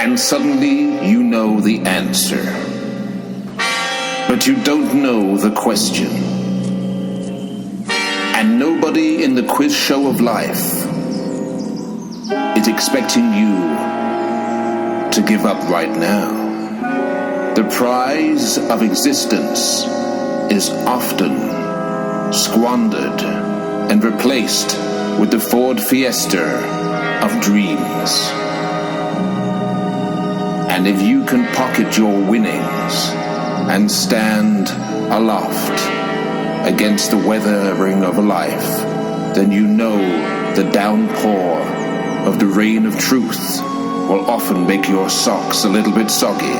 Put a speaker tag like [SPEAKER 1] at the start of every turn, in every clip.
[SPEAKER 1] And suddenly you know the answer. But you don't know the question. And nobody in the quiz show of life is expecting you to give up right now. The prize of existence is often squandered and replaced with the Ford Fiesta of dreams. And if you can pocket your winnings and stand aloft against the weathering of life, then you know the downpour of the rain of truth will often make your socks a little bit soggy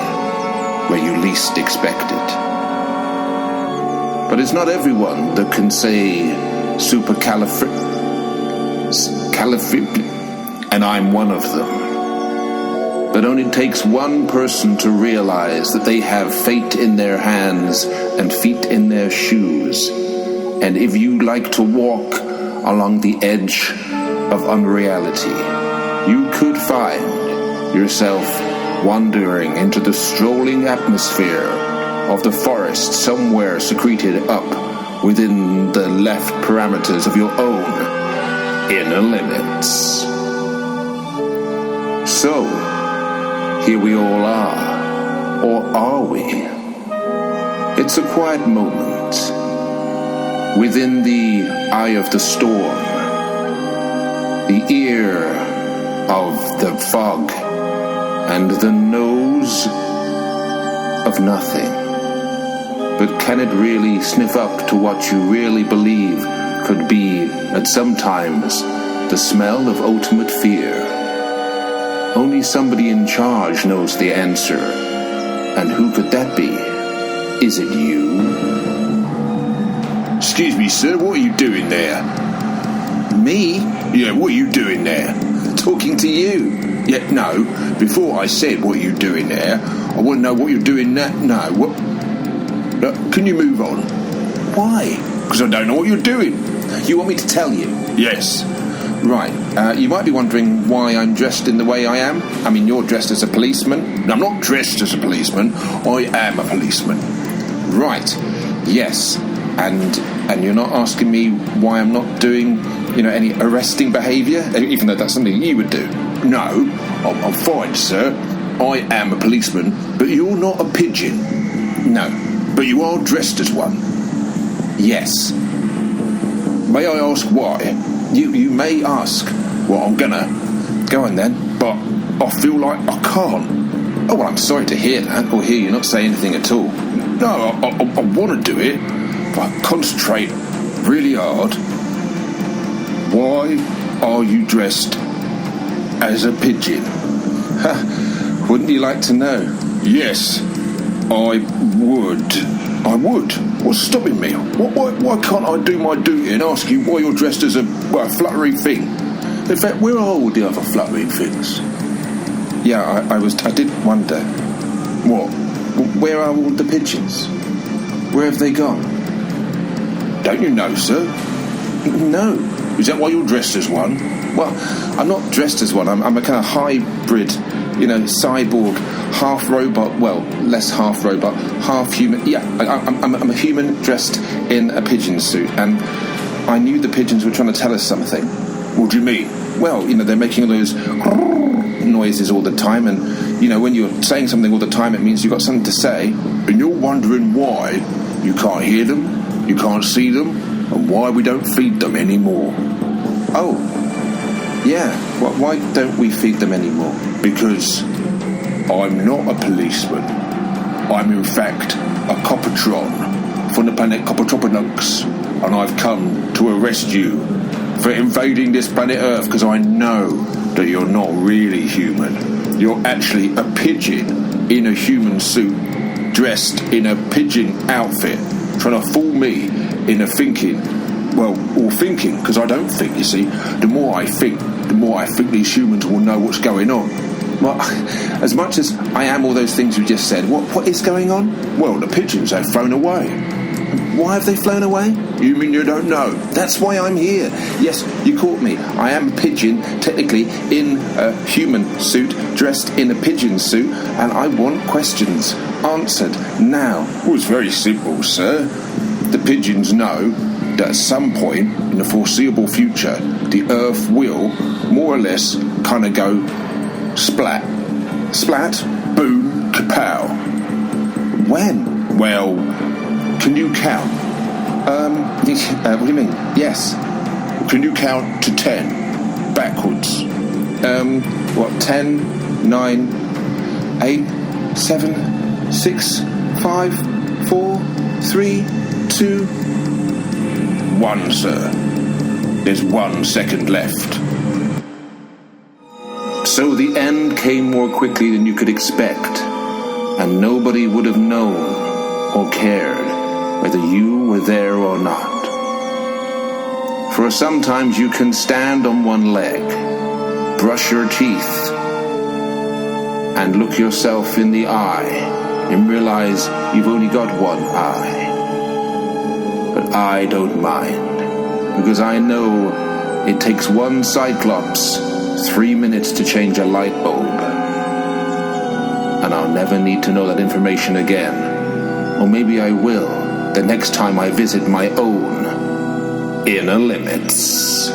[SPEAKER 1] where you least expect it. But it's not everyone that can say supercalifragilistic, and I'm one of them. But only takes one person to realize that they have fate in their hands and feet in their shoes. And if you like to walk along the edge of unreality, you could find yourself wandering into the strolling atmosphere of the forest somewhere secreted up within the left parameters of your own inner limits. So, here we all are, or are we? It's a quiet moment within the eye of the storm, the ear of the fog, and the nose of nothing. But can it really sniff up to what you really believe could be, at sometimes, the smell of ultimate fear? Only somebody in charge knows the answer. And who could that be? Is it you?
[SPEAKER 2] Excuse me, sir, what are you doing there?
[SPEAKER 1] Me?
[SPEAKER 2] Yeah, what are you doing there?
[SPEAKER 1] Talking to you.
[SPEAKER 2] Yeah, no, before I said what are you doing there, I want to know what you're doing now. No, what? No, can you move on?
[SPEAKER 1] Why?
[SPEAKER 2] Because I don't know what you're doing.
[SPEAKER 1] You want me to tell you?
[SPEAKER 2] Yes.
[SPEAKER 1] Right, you might be wondering why I'm dressed in the way I am. I mean, you're dressed as a policeman.
[SPEAKER 2] No, I'm not dressed as a policeman. I am a policeman.
[SPEAKER 1] Right, yes. And you're not asking me why I'm not doing, any arresting behaviour, even though that's something you would do.
[SPEAKER 2] No, I'm fine, sir. I am a policeman, but you're not a pigeon.
[SPEAKER 1] No.
[SPEAKER 2] But you are dressed as one.
[SPEAKER 1] Yes.
[SPEAKER 2] May I ask why?
[SPEAKER 1] You may ask.
[SPEAKER 2] Well, I'm gonna.
[SPEAKER 1] Go on then.
[SPEAKER 2] But I feel like I can't.
[SPEAKER 1] Oh, well, I'm sorry to hear that, or hear you not say anything at all.
[SPEAKER 2] No, I want to do it, but I concentrate really hard. Why are you dressed as a pigeon?
[SPEAKER 1] Wouldn't you like to know?
[SPEAKER 2] Yes, I would. I would. What's stopping me? Why can't I do my duty and ask you why you're dressed as a fluttering thing? In fact, where are all the other fluttering things?
[SPEAKER 1] Yeah, I did wonder.
[SPEAKER 2] What?
[SPEAKER 1] Where are all the pigeons? Where have they gone?
[SPEAKER 2] Don't you know, sir?
[SPEAKER 1] No.
[SPEAKER 2] Is that why you're dressed as one?
[SPEAKER 1] Well, I'm not dressed as one. I'm a kind of hybrid, cyborg, half robot. Well, less half robot, half human. Yeah, I'm a human dressed in a pigeon suit, and I knew the pigeons were trying to tell us something.
[SPEAKER 2] What do you mean?
[SPEAKER 1] Well, they're making all those noises all the time, and when you're saying something all the time, it means you've got something to say.
[SPEAKER 2] And you're wondering why you can't hear them, you can't see them, and why we don't feed them anymore.
[SPEAKER 1] Oh, yeah. Why don't we feed them anymore?
[SPEAKER 2] Because I'm not a policeman. I'm in fact a Copatron from the planet Copatropinux, and I've come to arrest you for invading this planet Earth because I know that you're not really human. You're actually a pigeon in a human suit, dressed in a pigeon outfit, trying to fool me into thinking, because I don't think, you see. The more I think these humans will know what's going on.
[SPEAKER 1] Well, as much as I am all those things you just said, what is going on?
[SPEAKER 2] Well, the pigeons they've flown away.
[SPEAKER 1] Why have they flown away?
[SPEAKER 2] You mean you don't know?
[SPEAKER 1] That's why I'm here. Yes, you caught me. I am a pigeon, technically in a human suit, dressed in a pigeon suit, and I want questions answered now.
[SPEAKER 2] Well, it's very simple, sir. The pigeons know that at some point in the foreseeable future, the Earth will, more or less, kind of go splat.
[SPEAKER 1] Splat?
[SPEAKER 2] Boom, kapow.
[SPEAKER 1] When?
[SPEAKER 2] Well, can you count?
[SPEAKER 1] What do you mean? Yes.
[SPEAKER 2] Can you count to 10? Backwards.
[SPEAKER 1] 10, 9, 8, 7, 6, 5, 4, 3, 2...
[SPEAKER 2] 1, sir. There's 1 second left.
[SPEAKER 1] So the end came more quickly than you could expect, and nobody would have known or cared whether you were there or not. For sometimes you can stand on one leg, brush your teeth, and look yourself in the eye and realize you've only got one eye. But I don't mind, because I know it takes one Cyclops 3 minutes to change a light bulb. And I'll never need to know that information again. Or maybe I will the next time I visit my own inner limits.